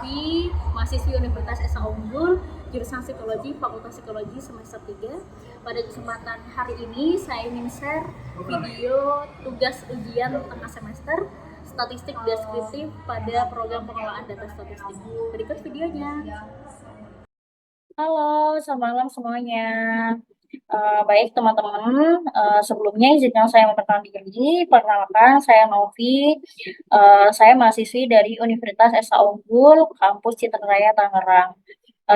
Novi, mahasiswi Universitas Esa Unggul, jurusan Psikologi, Fakultas Psikologi semester 3. Pada kesempatan hari ini saya ingin share video tugas ujian tengah semester statistik deskriptif pada program pengelolaan data statistik. Berikut videonya. Halo, selamat malam semuanya. Baik teman-teman, sebelumnya izinkan saya memperkenalkan diri. Perkenalkan, saya Novi. Saya mahasiswi dari Universitas Esa Unggul, Kampus Citraraya, Tangerang.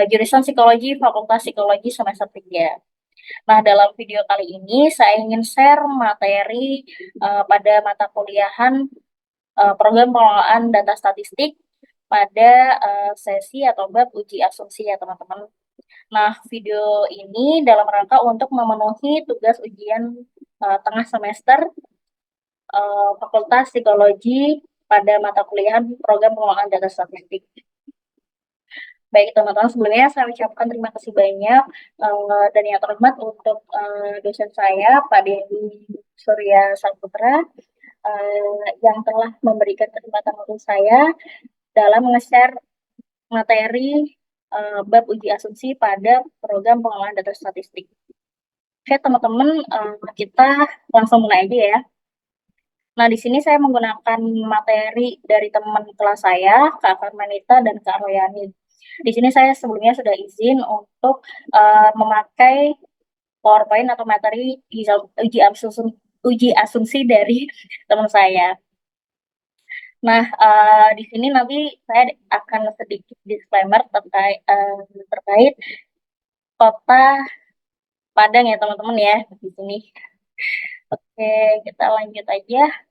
Jurusan Psikologi, Fakultas Psikologi semester 3. Nah, dalam video kali ini saya ingin share materi pada mata kuliahan program pengelolaan data statistik pada sesi atau bab uji asumsi ya teman-teman. Nah, video ini dalam rangka untuk memenuhi tugas ujian tengah semester Fakultas Psikologi pada mata kuliah program pengelolaan data statistik. Baik teman-teman, sebelumnya saya ucapkan terima kasih banyak dan yang terhormat untuk dosen saya, Pak Denny Surya Saputra, yang telah memberikan kesempatan untuk saya dalam nge-share materi bab uji asumsi pada program pengelolaan data statistik. Oke, teman-teman, kita langsung mulai aja ya. Nah, di sini saya menggunakan materi dari teman kelas saya, Kak Farmanita dan Kak Royani. Di sini saya sebelumnya sudah izin untuk memakai PowerPoint atau materi uji asumsi dari teman saya. Nah, di sini nanti saya akan sedikit disclaimer terkait kota Padang ya teman-teman ya di sini. Oke, kita lanjut aja.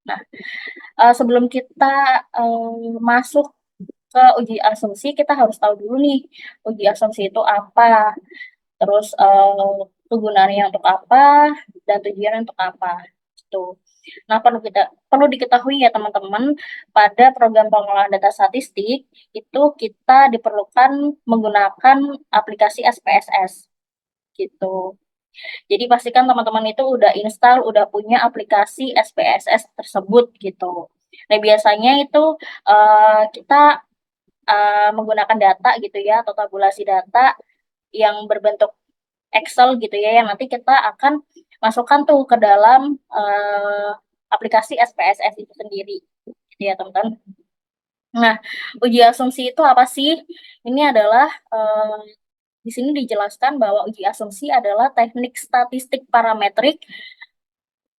Nah, sebelum kita masuk ke uji asumsi, kita harus tahu dulu nih uji asumsi itu apa, terus kegunaannya untuk apa, dan tujuannya untuk apa. Gitu. Nah, perlu diketahui ya teman-teman, pada program pengelolaan data statistik itu kita diperlukan menggunakan aplikasi SPSS gitu. Jadi pastikan teman-teman itu udah install, udah punya aplikasi SPSS tersebut gitu. Nah, biasanya itu kita menggunakan data gitu ya, atau tabulasi data yang berbentuk Excel gitu ya, yang nanti kita akan masukkan tuh ke dalam aplikasi SPSS itu sendiri, gitu ya teman-teman. Nah, uji asumsi itu apa sih? Ini adalah di sini dijelaskan bahwa uji asumsi adalah teknik statistik parametrik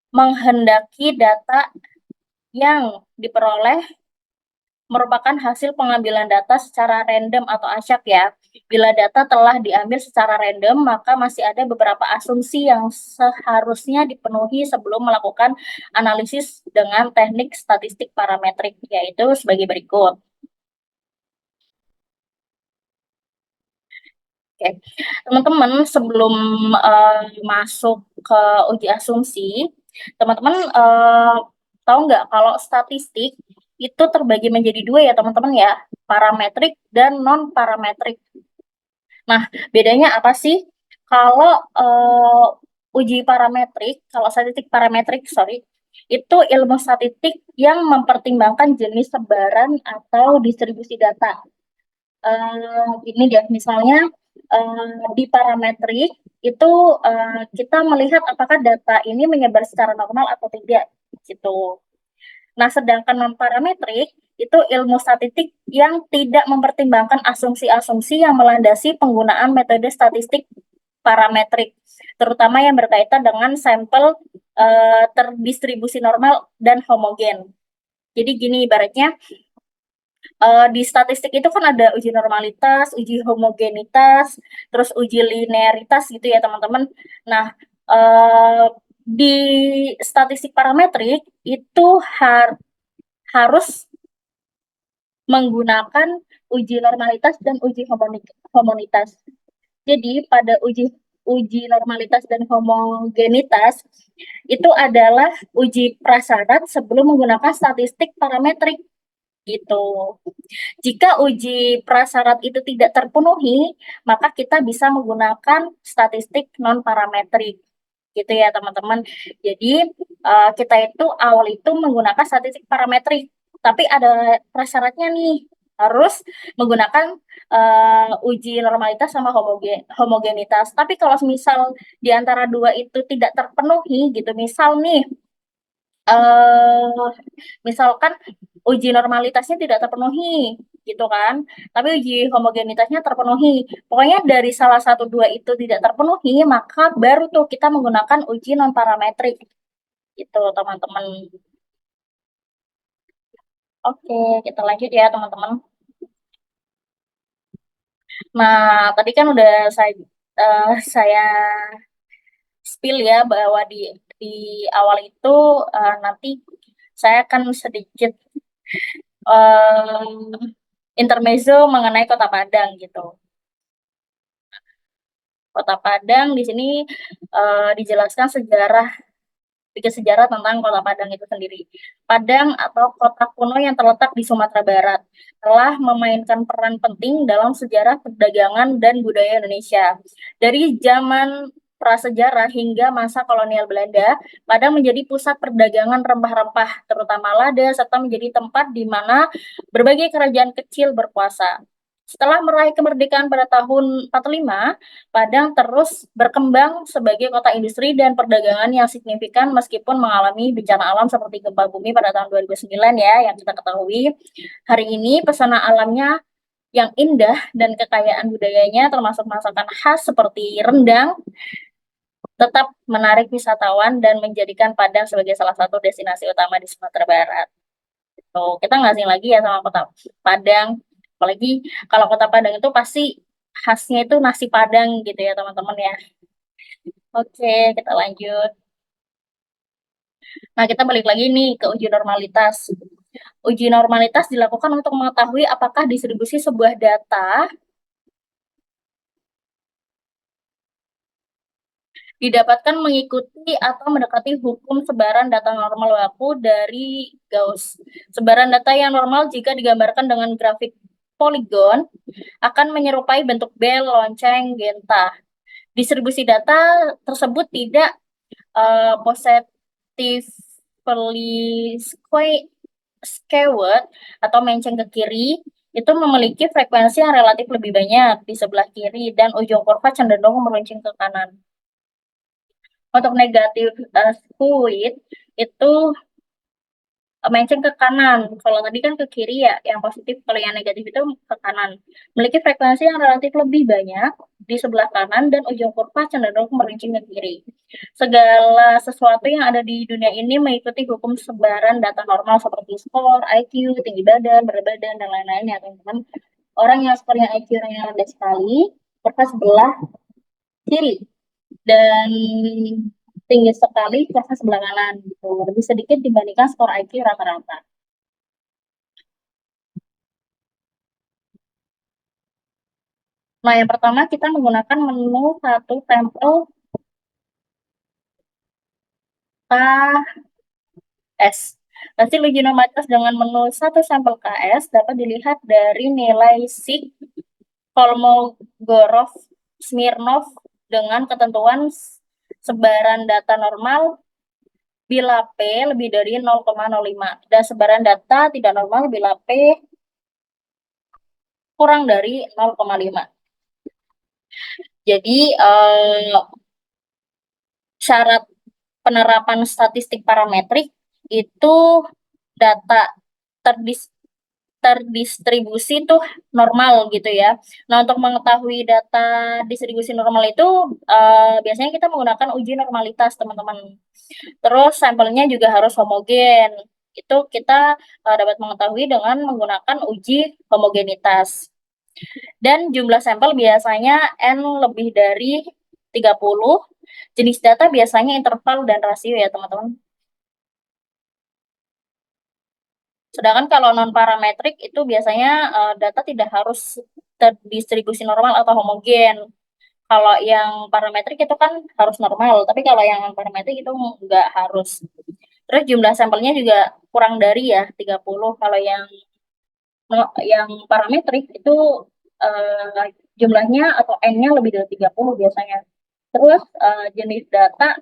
menghendaki data yang diperoleh merupakan hasil pengambilan data secara random atau acak ya. Bila data telah diambil secara random, maka masih ada beberapa asumsi yang seharusnya dipenuhi sebelum melakukan analisis dengan teknik statistik parametrik, yaitu sebagai berikut. Oke, teman-teman, sebelum masuk ke uji asumsi, teman-teman tahu nggak kalau statistik itu terbagi menjadi dua ya teman-teman ya, parametrik dan non parametrik. Nah, bedanya apa sih? Kalau uji parametrik, kalau statistik parametrik, sorry, itu ilmu statistik yang mempertimbangkan jenis sebaran atau distribusi data. Ini dia, misalnya di parametrik itu kita melihat apakah data ini menyebar secara normal atau tidak, gitu. Nah, sedangkan non-parametrik itu ilmu statistik yang tidak mempertimbangkan asumsi-asumsi yang melandasi penggunaan metode statistik parametrik, terutama yang berkaitan dengan sampel terdistribusi normal dan homogen. Jadi gini ibaratnya, di statistik itu kan ada uji normalitas, uji homogenitas, terus uji linearitas gitu ya teman-teman. Nah, di statistik parametrik itu harus menggunakan uji normalitas dan uji homogenitas. Jadi pada uji normalitas dan homogenitas itu adalah uji prasyarat sebelum menggunakan statistik parametrik gitu. Jika uji prasyarat itu tidak terpenuhi, maka kita bisa menggunakan statistik non parametrik gitu ya teman-teman. Jadi kita itu awal itu menggunakan statistik parametrik Tapi ada prasyaratnya nih, harus menggunakan uji normalitas sama homogenitas. Tapi kalau misal di antara dua itu tidak terpenuhi gitu, misal nih, eh misalkan uji normalitasnya tidak terpenuhi gitu kan, tapi uji homogenitasnya terpenuhi. Pokoknya dari salah satu dua itu tidak terpenuhi, maka baru tuh kita menggunakan uji non parametrik gitu teman-teman. Oke, kita lanjut ya teman-teman. Nah, tadi kan udah saya spill ya bahwa di awal itu nanti saya akan sedikit intermezzo mengenai Kota Padang gitu. Kota Padang di sini dijelaskan sedikit sejarah tentang Kota Padang itu sendiri. Padang atau kota kuno yang terletak di Sumatera Barat telah memainkan peran penting dalam sejarah perdagangan dan budaya Indonesia. Dari zaman prasejarah hingga masa kolonial Belanda, Padang menjadi pusat perdagangan rempah-rempah, terutama lada, serta menjadi tempat di mana berbagai kerajaan kecil berkuasa. Setelah meraih kemerdekaan pada tahun 45, Padang terus berkembang sebagai kota industri dan perdagangan yang signifikan meskipun mengalami bencana alam seperti gempa bumi pada tahun 2009 ya, yang kita ketahui. Hari ini pesona alamnya yang indah dan kekayaan budayanya termasuk masakan khas seperti rendang tetap menarik wisatawan dan menjadikan Padang sebagai salah satu destinasi utama di Sumatera Barat. Tuh, kita nggak asing lagi ya sama kota Padang. Apalagi kalau kota Padang itu pasti khasnya itu nasi Padang gitu ya teman-teman ya. Oke, kita lanjut. Nah, kita balik lagi nih ke uji normalitas. Uji normalitas dilakukan untuk mengetahui apakah distribusi sebuah data didapatkan mengikuti atau mendekati hukum sebaran data normal baku dari Gauss. Sebaran data yang normal jika digambarkan dengan grafik poligon akan menyerupai bentuk bel, lonceng, genta. Distribusi data tersebut tidak positively skewed atau menceng ke kiri itu memiliki frekuensi yang relatif lebih banyak di sebelah kiri dan ujung kurva cenderung meruncing ke kanan. Untuk negatif squid itu melenceng ke kanan. Kalau tadi kan ke kiri ya, yang positif. Kalau yang negatif itu ke kanan. Memiliki frekuensi yang relatif lebih banyak di sebelah kanan dan ujung kurva cenderung merincing ke kiri. Segala sesuatu yang ada di dunia ini mengikuti hukum sebaran data normal seperti skor, IQ, tinggi badan, berat badan, dan lain-lain ya teman-teman. Orang yang skornya IQ-nya rendah sekali, kurva sebelah kiri dan tinggi sekali kurva sebelah kanan gitu. Lebih sedikit dibandingkan skor IQ rata-rata. Nah, yang pertama kita menggunakan menu satu sampel KS. Hasil uji normalitas dengan menu satu sampel KS dapat dilihat dari nilai SIG, Kolmogorov, Smirnov dengan ketentuan sebaran data normal bila P lebih dari 0,05 dan sebaran data tidak normal bila P kurang dari 0,5. Jadi syarat penerapan statistik parametrik itu data terdis terdistribusi tuh normal gitu ya. Nah, untuk mengetahui data distribusi normal itu biasanya kita menggunakan uji normalitas, teman-teman. Terus sampelnya juga harus homogen. Itu kita dapat mengetahui dengan menggunakan uji homogenitas. Dan jumlah sampel biasanya N lebih dari 30. Jenis data biasanya interval dan rasio ya, teman-teman. Sedangkan kalau non parametrik itu biasanya data tidak harus terdistribusi normal atau homogen. Kalau yang parametrik itu kan harus normal, tapi kalau yang non parametrik itu nggak harus. Terus jumlah sampelnya juga kurang dari ya 30. Kalau yang parametrik itu jumlahnya atau N-nya lebih dari 30 biasanya. Terus jenis data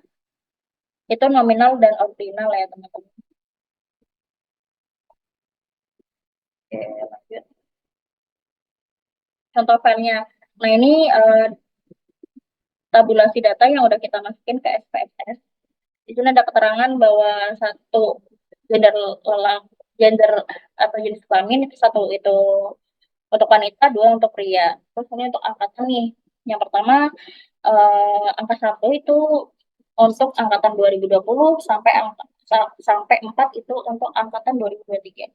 itu nominal dan ordinal ya teman-teman. contoh filenya. Nah, ini tabulasi data yang udah kita masukin ke SPSS. Di sini ada keterangan bahwa satu gender lelaki, gender atau jenis kelamin itu satu itu untuk wanita, dua untuk pria. Terus ini untuk angkatan nih. Yang pertama angka satu itu untuk angkatan 2020 sampai sampai 4 itu untuk angkatan 2023.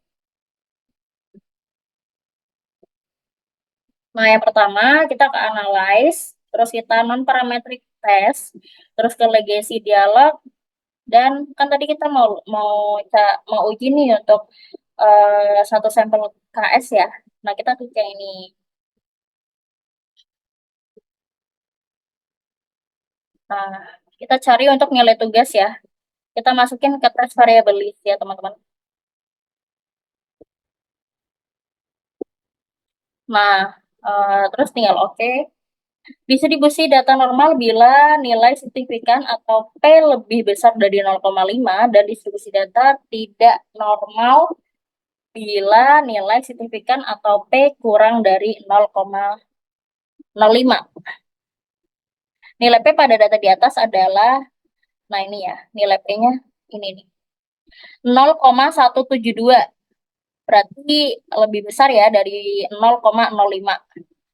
Nah, yang pertama kita ke analyze, terus kita non parametric test, terus ke legacy dialog, dan kan tadi kita mau mau mau uji nih untuk satu sampel KS ya. Nah, kita klik yang ini. Nah, kita cari untuk nilai tugas ya. Kita masukin ke test variable list ya, teman-teman. Nah, terus tinggal oke. Distribusi data normal bila nilai signifikan atau P lebih besar dari 0,5 dan distribusi data tidak normal bila nilai signifikan atau P kurang dari 0,05. Nilai P pada data di atas adalah, nah ini ya, nilai P-nya ini nih, 0,172. Berarti lebih besar ya dari 0,05.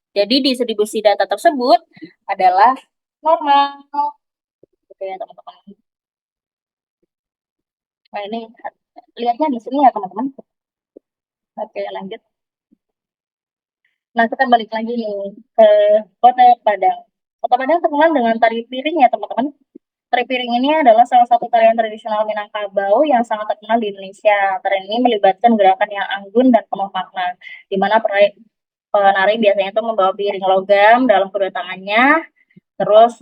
Jadi distribusi data tersebut adalah normal. Oke ya teman-teman. Nah ini lihatnya di sini ya teman-teman. Oke lanjut. Nah kita balik lagi nih ke Kota Padang. Kota Padang terkenal dengan tari piring ya teman-teman. Tari piring ini adalah salah satu tarian tradisional Minangkabau yang sangat terkenal di Indonesia. Tarian ini melibatkan gerakan yang anggun dan penuh makna, di mana penari biasanya itu membawa piring logam dalam kedua tangannya. Terus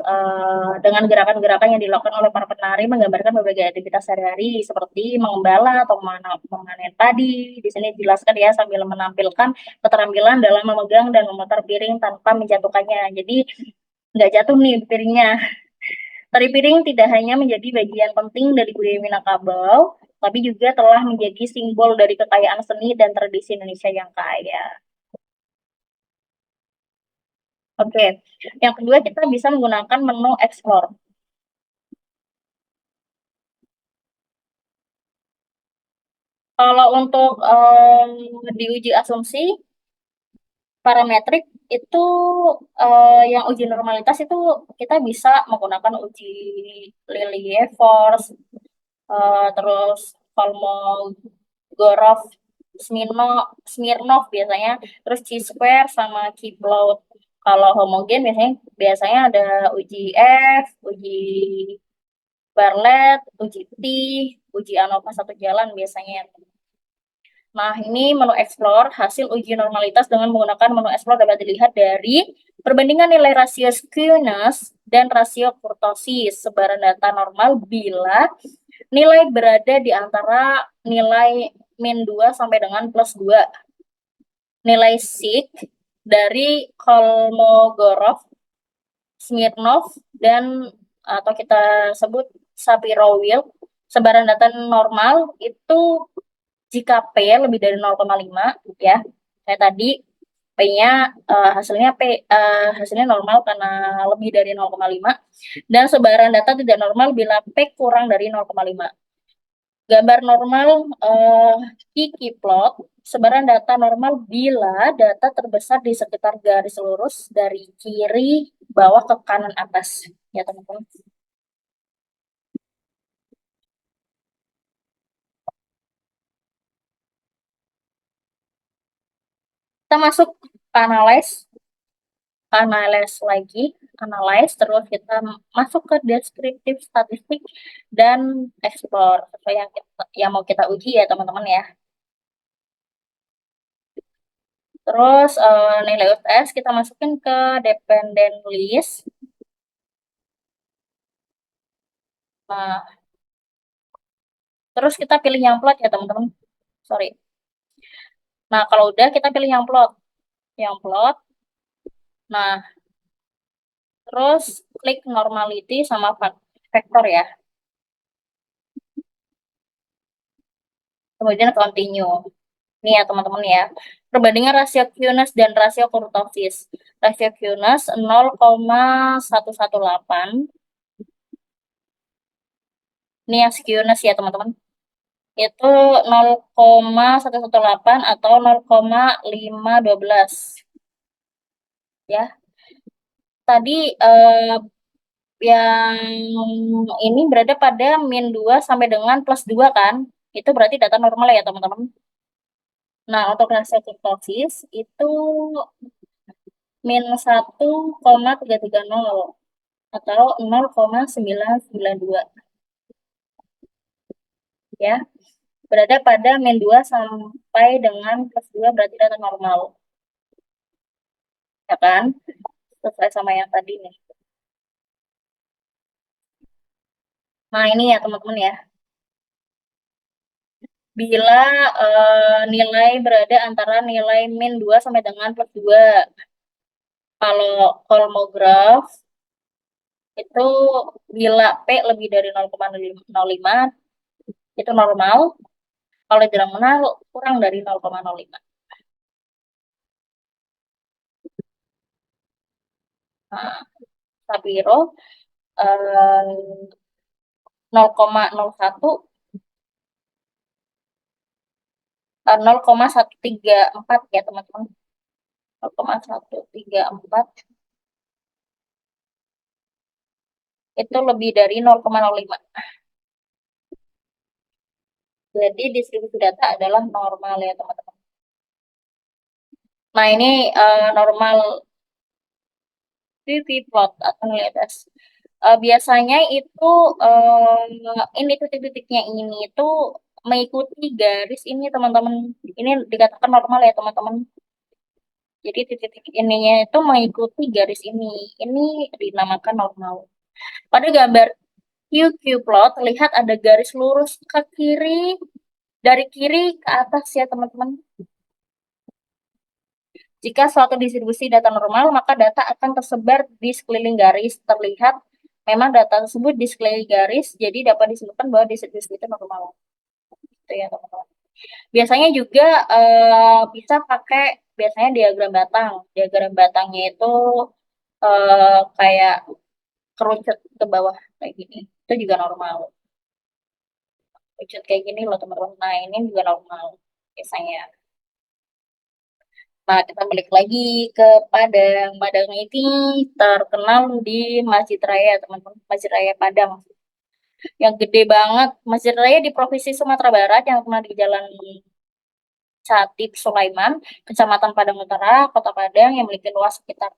dengan gerakan-gerakan yang dilakukan oleh para penari menggambarkan berbagai aktivitas sehari-hari seperti mengembala atau memanen padi. Di sini dijelaskan ya sambil menampilkan keterampilan dalam memegang dan memutar piring tanpa menjatuhkannya. Jadi nggak jatuh nih piringnya. Tari piring tidak hanya menjadi bagian penting dari budaya Minangkabau, tapi juga telah menjadi simbol dari kekayaan seni dan tradisi Indonesia yang kaya. Oke, yang kedua kita bisa menggunakan menu explore. Kalau untuk diuji asumsi parametrik itu yang uji normalitas itu kita bisa menggunakan uji Lilie Force, terus Kolmogorov, Smirnov biasanya, terus Chi-square sama Kiplout. Kalau homogen biasanya ada uji F, uji Bartlett, uji T, uji ANOVA satu jalan biasanya. Nah, ini menu explore hasil uji normalitas dengan menggunakan menu explore dapat dilihat dari perbandingan nilai rasio skewness dan rasio kurtosis sebaran data normal bila nilai berada di antara nilai min 2 sampai dengan plus 2. Nilai SIG dari Kolmogorov, Smirnov, dan atau kita sebut Shapiro-Wilk sebaran data normal itu jika P lebih dari 0,5 ya, kayak tadi P-nya hasilnya normal karena lebih dari 0,5 dan sebaran data tidak normal bila P kurang dari 0,5. Gambar normal Kiki plot sebaran data normal bila data terbesar di sekitar garis lurus dari kiri bawah ke kanan atas ya teman-teman. Kita masuk ke analyze lagi, analyze, terus kita masuk ke deskriptif statistik dan explore sesuai yang mau kita uji ya teman-teman ya. Terus nilai UTS kita masukin ke dependent list. Nah, terus kita pilih yang plot ya teman-teman. Sorry. Nah, kalau udah kita pilih yang plot. Yang plot. Nah, terus klik normality sama vektor ya. Kemudian continue. Nih ya teman-teman ya, perbandingan rasio Qness dan rasio kurtosis. Rasio Qness 0,118, ini yang Qness ya teman-teman, itu 0,118 atau 0,512 ya. Tadi yang ini berada pada -2 sampai dengan +2 kan, itu berarti data normal ya teman-teman. Nah, untuk rasio kurtosis itu -1,330 atau 0,992 ya. Berada pada -2 sampai dengan +2 berarti data normal. Ya kan? Sesuai sama yang tadi nih. Nah, ini ya teman-teman ya. Bila nilai berada antara nilai -2 sampai dengan +2. Kalau kolmograf itu bila P lebih dari 0,05 itu normal, kalau terminal kurang dari 0,05. Nah, Sapiro 0,01 0,134 ya teman-teman. 0,134 itu lebih dari 0,05. Jadi distribusi data adalah normal ya teman-teman. Nah, ini normal PV plot atau nilai atas. Biasanya itu ini titik-titiknya ini itu mengikuti garis ini teman-teman. Ini dikatakan normal ya teman-teman. Jadi titik-titik ininya itu mengikuti garis ini. Ini dinamakan normal. Pada gambar QQ plot terlihat ada garis lurus ke kiri, dari kiri ke atas ya teman-teman. Jika suatu distribusi data normal, maka data akan tersebar di sekeliling garis. Terlihat memang data tersebut di sekeliling garis, jadi dapat disebutkan bahwa distribusi itu normal. Itu ya teman-teman. Biasanya juga bisa pakai biasanya diagram batang. Diagram batangnya itu kayak kerucut ke bawah kayak gini. Itu juga normal. Kerucut kayak gini loh teman-teman. Nah, ini juga normal biasanya. Nah, kita balik lagi ke Padang. Padang ini terkenal di Masjid Raya, teman-teman. Masjid Raya Padang. Yang gede banget. Masjid Raya di Provinsi Sumatera Barat yang pernah di Jalan Catip Sulaiman, Kecamatan Padang Utara, Kota Padang yang memiliki luas sekitar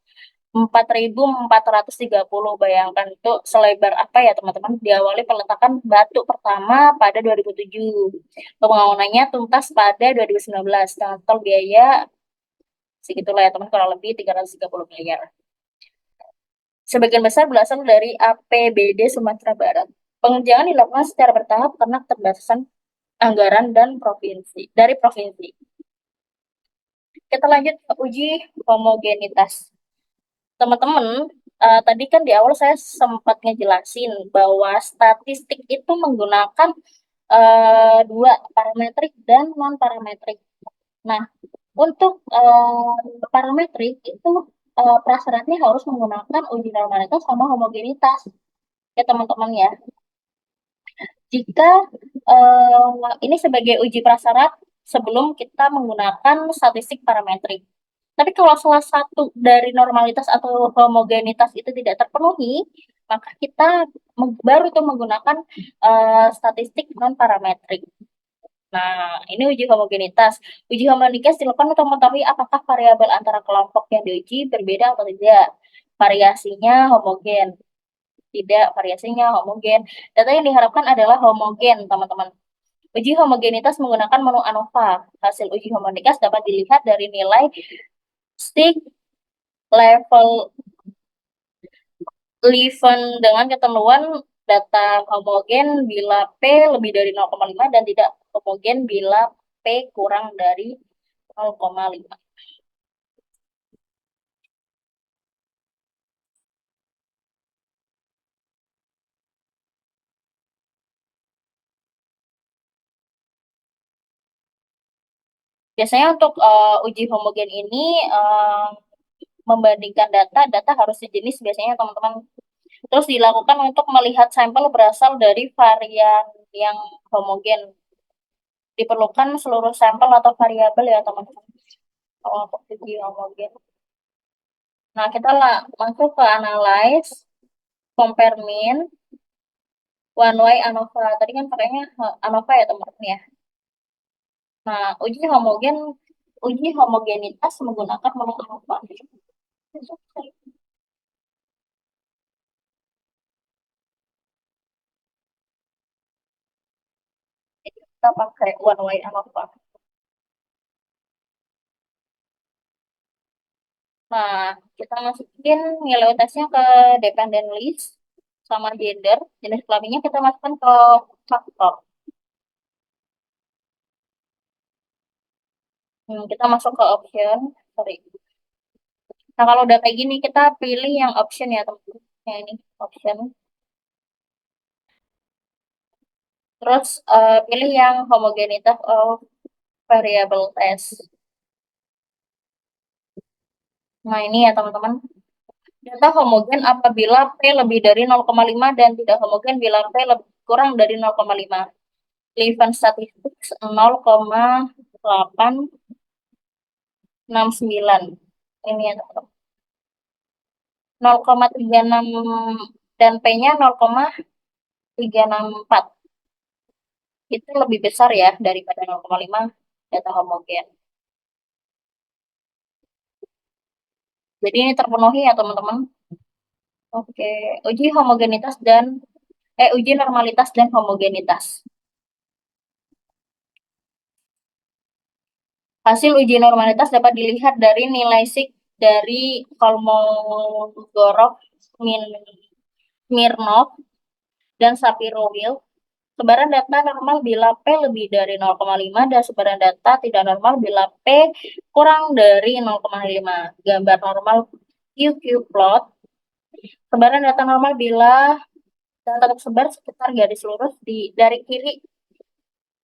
4.430. Bayangkan itu selebar apa ya teman-teman. Diawali peletakan batu pertama pada 2007. Pembangunannya tuntas pada 2019 dengan total biaya segitulah ya teman, kurang lebih 330 miliar. Sebagian besar berasal dari APBD Sumatera Barat. Pengerjaan dilakukan secara bertahap karena keterbatasan anggaran dan provinsi. Kita lanjut ke uji homogenitas. Teman-teman, tadi kan di awal saya sempat ngejelasin bahwa statistik itu menggunakan dua, parametrik dan non parametrik. Nah, untuk parametrik itu prasyaratnya harus menggunakan uji normalitas sama homogenitas ya teman-teman ya. Jika ini sebagai uji prasyarat sebelum kita menggunakan statistik parametrik. Tapi kalau salah satu dari normalitas atau homogenitas itu tidak terpenuhi, maka kita baru itu menggunakan statistik non parametrik. Nah, ini uji homogenitas. Uji homogenitas dilakukan untuk mengetahui apakah variabel antara kelompok yang diuji berbeda atau tidak. Variasinya homogen. Tidak, variasinya homogen. Data yang diharapkan adalah homogen, teman-teman. Uji homogenitas menggunakan menu ANOVA. Hasil uji homogenitas dapat dilihat dari nilai stick level Leven dengan ketentuan data homogen bila P lebih dari 0,5 dan tidak homogen bila P kurang dari 0,5. Biasanya untuk uji homogen ini membandingkan data, data harus sejenis biasanya teman-teman. Terus dilakukan untuk melihat sampel berasal dari varian yang homogen. Diperlukan seluruh sampel atau variabel ya teman-teman. Kalau untuk uji homogen. Nah, kita lah masuk ke analyze, compare mean, one way ANOVA. Tadi kan pakainya ANOVA ya teman-teman ya. Nah, uji homogenitas menggunakan model ANOVA. Kita pakai one way ANOVA. Nah, kita masukin nilai tesnya ke dependent list sama gender. Jenis kelaminnya kita masukkan ke faktor. Kita masuk ke option. Sorry. Nah, kalau udah kayak gini, kita pilih yang option ya, teman-teman. Yang ini, option. Terus pilih yang homogenitas of variable test. Nah, ini ya, teman-teman. Data homogen apabila P lebih dari 0,5 dan tidak homogen bila P lebih kurang dari 0,5. Relevant statistics 0,869. Ini ya, teman-teman. 0,36 dan P-nya 0,364. Itu lebih besar ya daripada 0,5 data homogen. Jadi ini terpenuhi ya teman-teman. Oke, uji normalitas dan homogenitas. Hasil uji normalitas dapat dilihat dari nilai sig dari Kolmogorov, Smirnov, dan Shapiro-Wilk. Sebaran data normal bila P lebih dari 0,5 dan sebaran data tidak normal bila P kurang dari 0,5. Gambar normal QQ plot. Sebaran data normal bila data tersebar sekitar garis lurus dari kiri,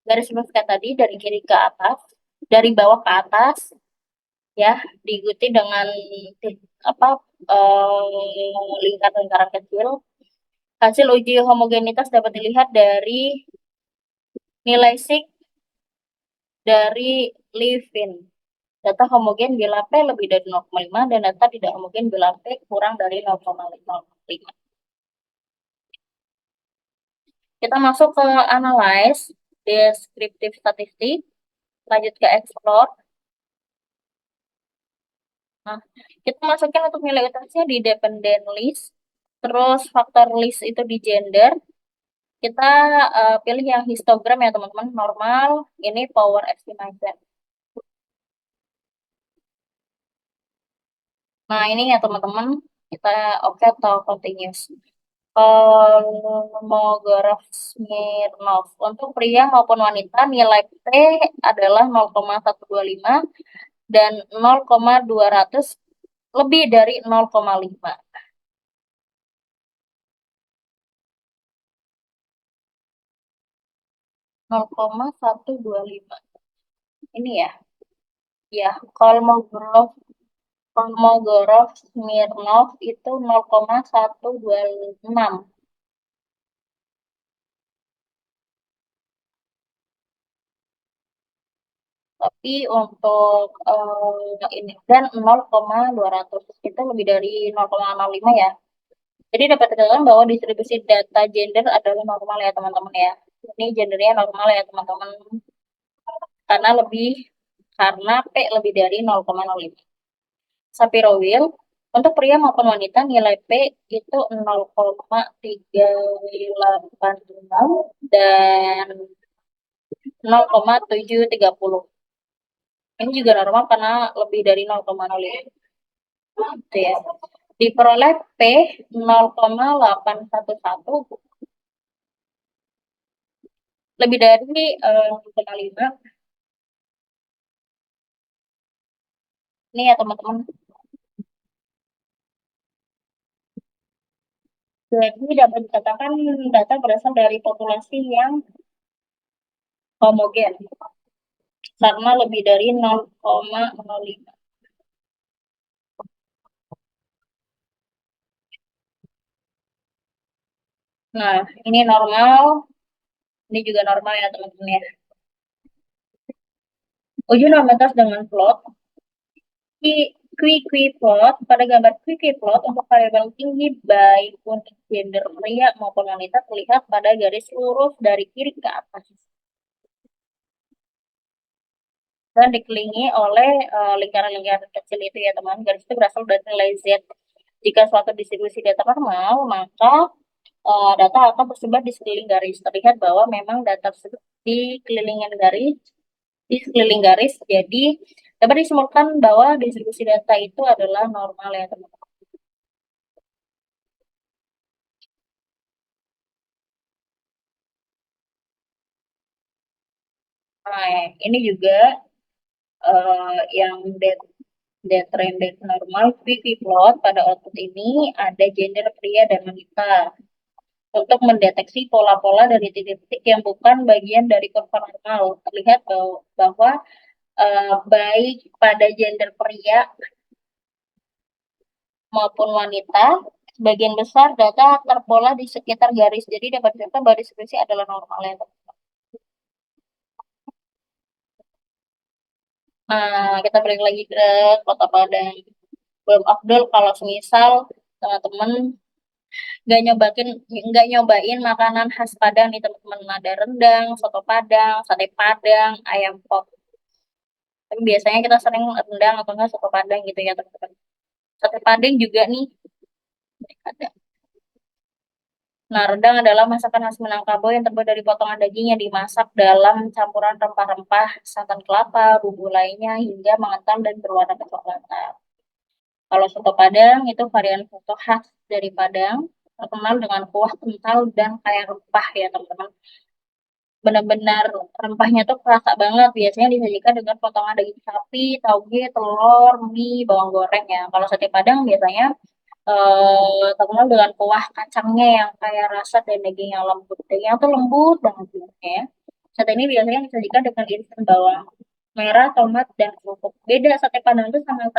garis lurus kayak tadi, dari kiri ke atas, dari bawah ke atas, ya, diikuti dengan apa lingkaran-lingkaran kecil. Hasil uji homogenitas dapat dilihat dari nilai sig dari Levin. Data homogen bila P lebih dari 0,5 dan data tidak homogen bila P kurang dari 0,5. Kita masuk ke analyze, descriptive statistik, lanjut ke explore. Nah, kita masukin untuk nilai utasnya di dependent list, terus faktor list itu di gender. Kita pilih yang histogram ya teman-teman, normal, ini power estimation. Nah, ini ya teman-teman, kita oke atau continuous. Kolmogorov Smirnov. Untuk pria maupun wanita, nilai P adalah 0,125 dan 0,200 lebih dari 0,5. 0,125. Ini ya. Ya, Kolmogorov Kolmogorov Smirnov itu 0,126. Tapi untuk ini dan 0,200 itu lebih dari 0,05 ya. Jadi dapat dikatakan bahwa distribusi data gender adalah normal ya teman-teman ya. Ini gendernya normal ya teman-teman. Karena P lebih dari 0,05. Shapiro-Wilk untuk pria maupun wanita nilai P itu 0,386 dan 0,730. Ini juga normal karena lebih dari 0,05. Gitu ya. Diperoleh P 0,811 lebih dari 0,5. Ini ya teman-teman. Jadi dapat dikatakan data berasal dari populasi yang homogen. karena lebih dari 0,05. Nah, ini normal, ini juga normal ya teman-teman ya. Uji normalitas dengan plot. Quick plot, pada gambar quick plot untuk variabel tinggi baik untuk gender pria maupun wanita terlihat pada garis lurus dari kiri ke atas dan dikelilingi oleh lingkaran-lingkaran kecil itu ya teman. Garis itu berasal dari nilai Z. Jika suatu distribusi data normal, maka data akan tersebar di sekeliling garis. Terlihat bahwa memang data tersebut di sekeliling garis. Jadi dapat disimpulkan bahwa distribusi data itu adalah normal ya teman-teman. Nah, ini juga yang dead trend dead normal PV plot pada output ini ada gender pria dan wanita untuk mendeteksi pola-pola dari titik-titik yang bukan bagian dari kurva normal. Terlihat bahwa baik pada gender pria maupun wanita, sebagian besar data terpola di sekitar garis. Jadi dapat dikatakan bahwa distribusi adalah normal ya. Nah, kita balik lagi ke Kota Padang. Belum Abdul kalau semisal teman-teman nggak nyobain makanan khas Padang nih teman-teman, ada rendang, soto Padang, sate Padang, ayam pop. Tapi biasanya kita sering rendang atau enggak soto Padang gitu ya teman-teman. Sate Padang juga nih ada. Nah, rendang adalah masakan khas Minangkabau yang terbuat dari potongan daging yang dimasak dalam campuran rempah-rempah, santan kelapa, bumbu lainnya hingga mengental dan berwarna kecoklatan. Kalau soto Padang itu varian soto khas dari Padang, terkenal dengan kuah kental dan kaya rempah ya teman-teman. Benar-benar rempahnya tuh kerasa banget. Biasanya disajikan dengan potongan daging sapi, tauge, telur, mie, bawang goreng ya. Kalau sate Padang biasanya terkenal dengan kuah kacangnya yang kaya rasa dan daging yang lembut. Dagingnya tuh lembut banget ya. Sate ini biasanya disajikan dengan irisan bawang merah, tomat, dan kerupuk. Beda sate Padang itu sama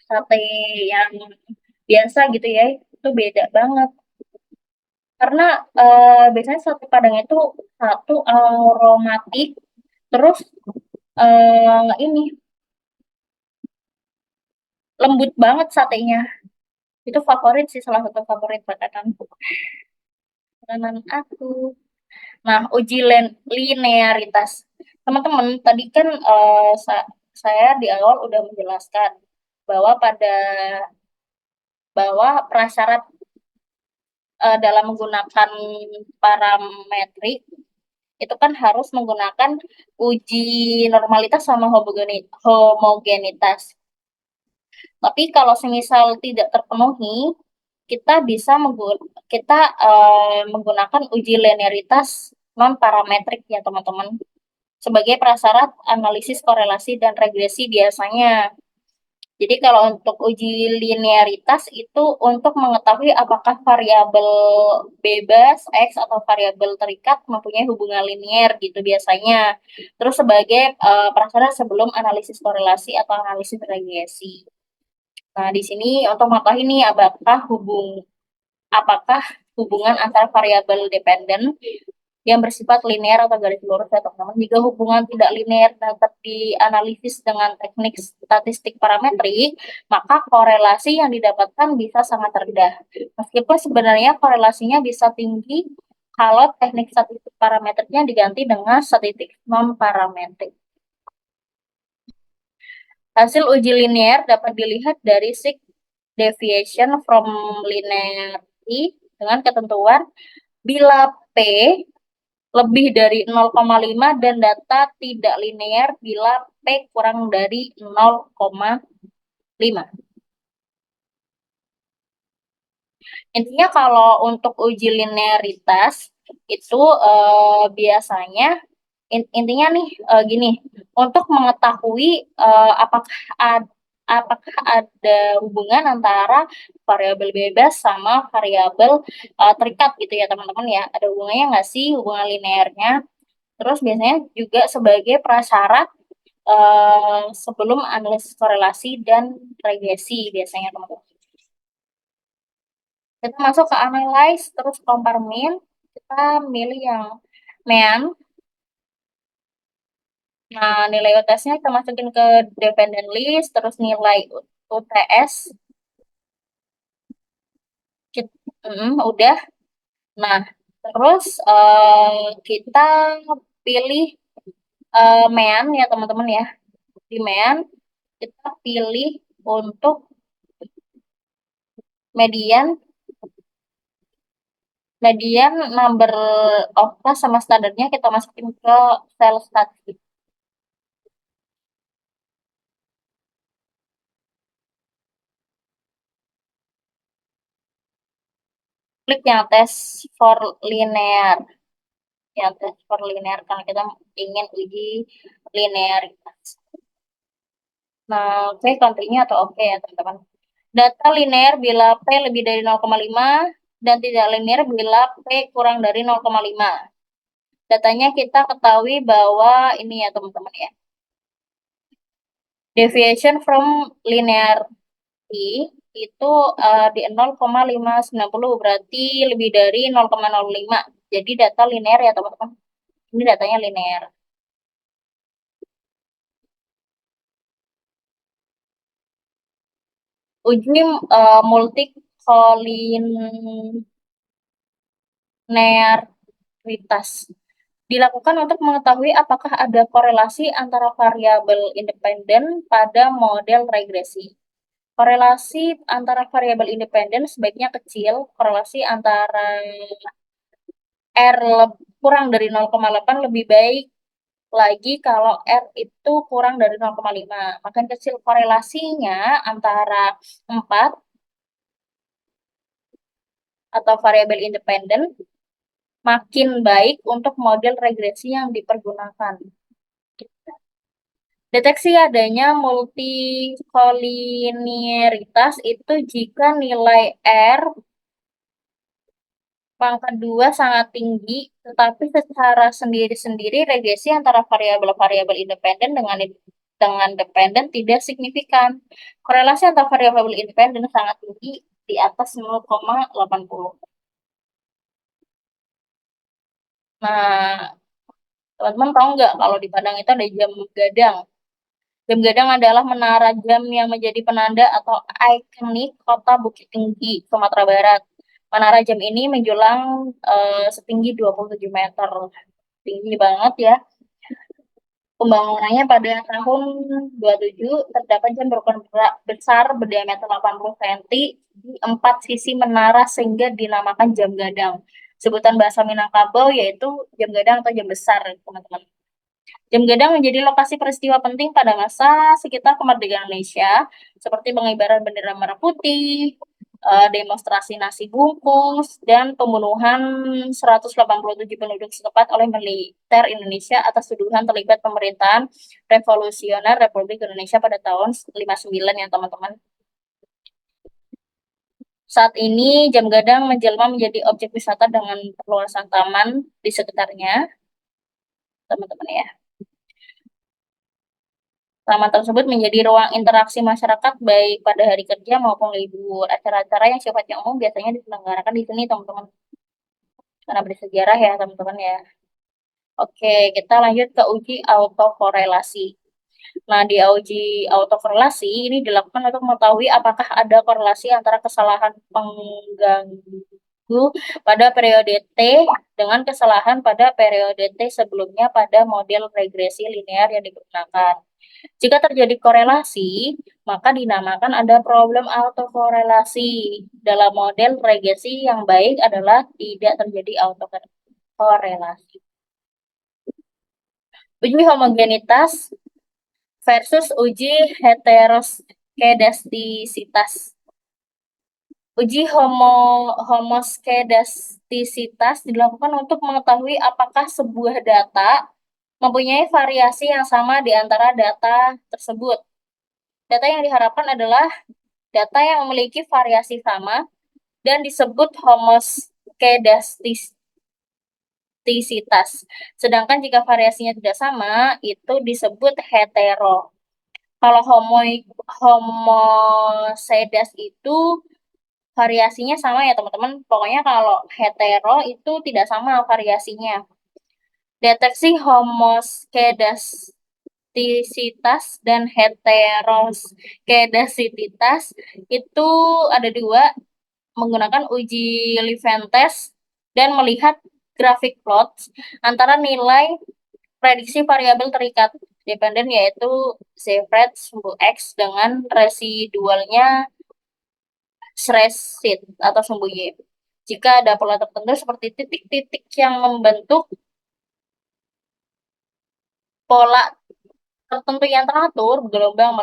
sate yang biasa gitu ya. Itu beda banget. Karena biasanya sate Padang itu satu aromatik, terus ini lembut banget satenya. Itu favorit sih, salah satu favorit makanan aku. Nah, linearitas. Teman-teman, tadi kan saya di awal udah menjelaskan bahwa bahwa prasyarat dalam menggunakan parametrik itu kan harus menggunakan uji normalitas sama homogenitas. Tapi kalau semisal tidak terpenuhi, kita bisa menggunakan uji linearitas non parametrik ya teman-teman sebagai prasyarat analisis korelasi dan regresi biasanya. Jadi kalau untuk uji linearitas itu untuk mengetahui apakah variabel bebas X atau variabel terikat mempunyai hubungan linier gitu biasanya. Terus sebagai prasyarat sebelum analisis korelasi atau analisis regresi. Nah, di sini untuk mengetahui ini apakah hubungan antara variabel dependen yang bersifat linear atau garis lurus ya teman-teman. Jika hubungan tidak linear dapat dianalisis dengan teknik statistik parametrik, maka korelasi yang didapatkan bisa sangat rendah. Meskipun sebenarnya korelasinya bisa tinggi kalau teknik statistik parametriknya diganti dengan statistik non parametrik. Hasil uji linear dapat dilihat dari sig deviation from linearity dengan ketentuan bila P lebih dari 0,5 dan data tidak linear bila P kurang dari 0,5. Intinya kalau untuk uji linearitas itu biasanya intinya nih gini, untuk mengetahui apakah ada hubungan antara variabel bebas sama variabel terikat gitu ya teman-teman ya. Ada hubungannya nggak sih hubungan linearnya? Terus biasanya juga sebagai prasyarat sebelum analisis korelasi dan regresi biasanya teman-teman. Kita masuk ke analyze, terus compare mean, kita milih yang mean. Nah, nilai UTS-nya kita masukin ke dependent list, terus nilai UTS, udah. Nah, terus kita pilih mean ya teman-teman ya. Di mean kita pilih untuk median, median number of class sama standarnya kita masukin ke sel statistik. Klik yang tes for linear, yang tes for linear karena kita ingin uji linearitas. Nah, oke, country-nya atau oke ya teman-teman. Data linear bila P lebih dari 0,5 dan tidak linear bila P kurang dari 0,5. Datanya kita ketahui bahwa ini ya teman-teman ya. Deviation from linear itu di 0,590 berarti lebih dari 0,05. Jadi data linear ya teman-teman. Ini datanya linear. Uji multikolinearitas dilakukan untuk mengetahui apakah ada korelasi antara variabel independen pada model regresi. Korelasi antara variabel independen sebaiknya kecil, korelasi antara R kurang dari 0,8 lebih baik lagi kalau R itu kurang dari 0,5. Makin kecil korelasinya antara 4 atau variabel independen, makin baik untuk model regresi yang dipergunakan. Deteksi adanya multikolinearitas itu jika nilai R pangkat 2 sangat tinggi, tetapi secara sendiri-sendiri regresi antara variabel-variabel independen dengan dependen tidak signifikan. Korelasi antara variabel independen sangat tinggi di atas 0,80. Nah, teman-teman tahu nggak kalau di Padang itu ada jam gadang? Jam gadang adalah menara jam yang menjadi penanda atau ikonik kota Bukit Tinggi, Sumatera Barat. Menara jam ini menjulang setinggi 27 meter. Tinggi banget ya. Pembangunannya pada tahun 27 terdapat jam berukuran besar berdiameter 80 cm di 4 sisi menara sehingga dinamakan jam gadang. Sebutan bahasa Minangkabau yaitu jam gadang atau jam besar, teman-teman. Jam gadang menjadi lokasi peristiwa penting pada masa sekitar kemerdekaan Indonesia, seperti pengibaran bendera merah putih, demonstrasi nasi bungkus, dan pembunuhan 187 penduduk setempat oleh militer Indonesia atas tuduhan terlibat pemerintahan revolusioner Republik Indonesia pada tahun 59 ya teman-teman. Saat ini Jam Gadang menjelma menjadi objek wisata dengan perluasan taman di sekitarnya, teman-teman ya. Taman tersebut menjadi ruang interaksi masyarakat baik pada hari kerja maupun libur. Acara-acara yang sifatnya umum biasanya diselenggarakan di sini, teman-teman. Karena bersejarah ya, teman-teman ya. Oke, kita lanjut ke uji autokorelasi. Nah, di uji autokorelasi ini dilakukan untuk mengetahui apakah ada korelasi antara kesalahan pengganggu pada periode T dengan kesalahan pada periode T sebelumnya pada model regresi linear yang digunakan. Jika terjadi korelasi, maka dinamakan ada problem autokorelasi. Dalam model regresi yang baik adalah tidak terjadi autokorelasi. Uji homogenitas versus uji heteroskedastisitas. Uji homoskedastisitas dilakukan untuk mengetahui apakah sebuah data mempunyai variasi yang sama di antara data tersebut. Data yang diharapkan adalah data yang memiliki variasi sama dan disebut homoskedastis. kedastisitas. Sedangkan jika variasinya tidak sama, itu disebut hetero. Kalau homosedas itu variasinya sama ya teman-teman. Pokoknya kalau hetero itu tidak sama variasinya. Deteksi homoskedastisitas dan heteroskedastisitas itu ada dua, menggunakan uji Levene dan melihat grafik plot antara nilai prediksi variabel terikat dependen yaitu Zefred sumbu X dengan residualnya Shresit atau sumbu Y. Jika ada pola tertentu seperti titik-titik yang membentuk pola tertentu yang teratur, gelombang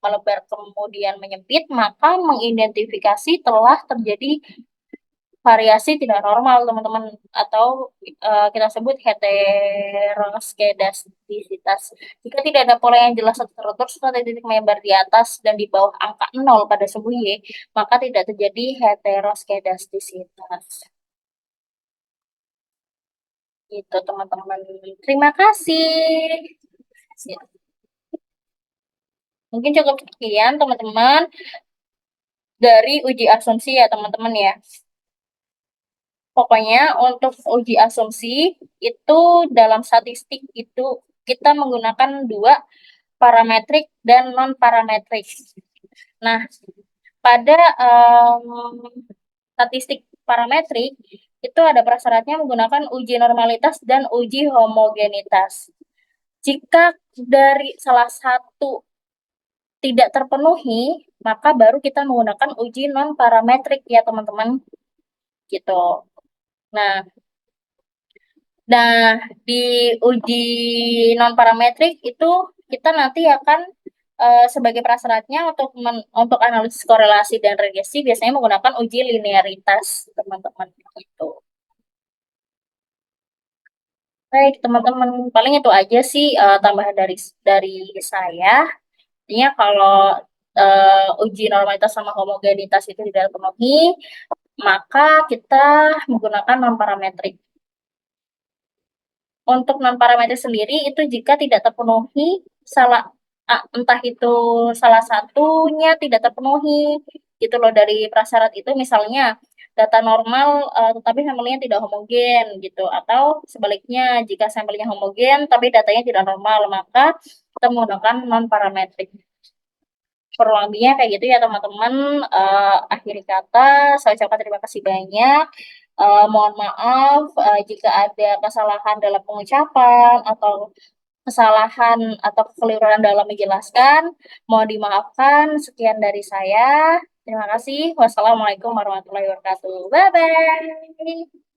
melebar kemudian menyempit, maka mengidentifikasi telah terjadi variasi tidak normal, teman-teman, atau kita sebut heteroskedastisitas. Jika tidak ada pola yang jelas atau teratur serta titik menyebar di atas dan di bawah angka 0 pada sumbu Y, maka tidak terjadi heteroskedastisitas. Itu teman-teman. Terima kasih. Ya, mungkin cukup sekian teman-teman dari uji asumsi ya teman-teman ya. Pokoknya untuk uji asumsi itu dalam statistik itu kita menggunakan dua, parametrik dan non parametrik. Nah, pada statistik parametrik itu ada prasyaratnya menggunakan uji normalitas dan uji homogenitas. Jika dari salah satu tidak terpenuhi, maka baru kita menggunakan uji non parametrik ya teman-teman. Gitu. Nah, di uji non parametrik itu kita nanti akan sebagai prasyaratnya untuk analisis korelasi dan regresi biasanya menggunakan uji linearitas teman-teman gitu. Baik teman-teman, paling itu aja sih tambahan dari saya. Artinya kalau uji normalitas sama homogenitas itu tidak terpenuhi, maka kita menggunakan non parametrik. Untuk non parametrik sendiri itu jika tidak terpenuhi entah itu salah satunya tidak terpenuhi gitu loh dari prasyarat itu, misalnya data normal tetapi sampelnya tidak homogen gitu, atau sebaliknya jika sampelnya homogen tapi datanya tidak normal, maka kita menggunakan non parametrik. Kurang lebihnya kayak gitu ya teman-teman. Akhir kata saya ucapkan terima kasih banyak. Mohon maaf jika ada kesalahan dalam pengucapan atau kesalahan atau kekeliruan dalam menjelaskan. Mohon dimaafkan. Sekian dari saya. Terima kasih. Wassalamualaikum warahmatullahi wabarakatuh. Bye bye.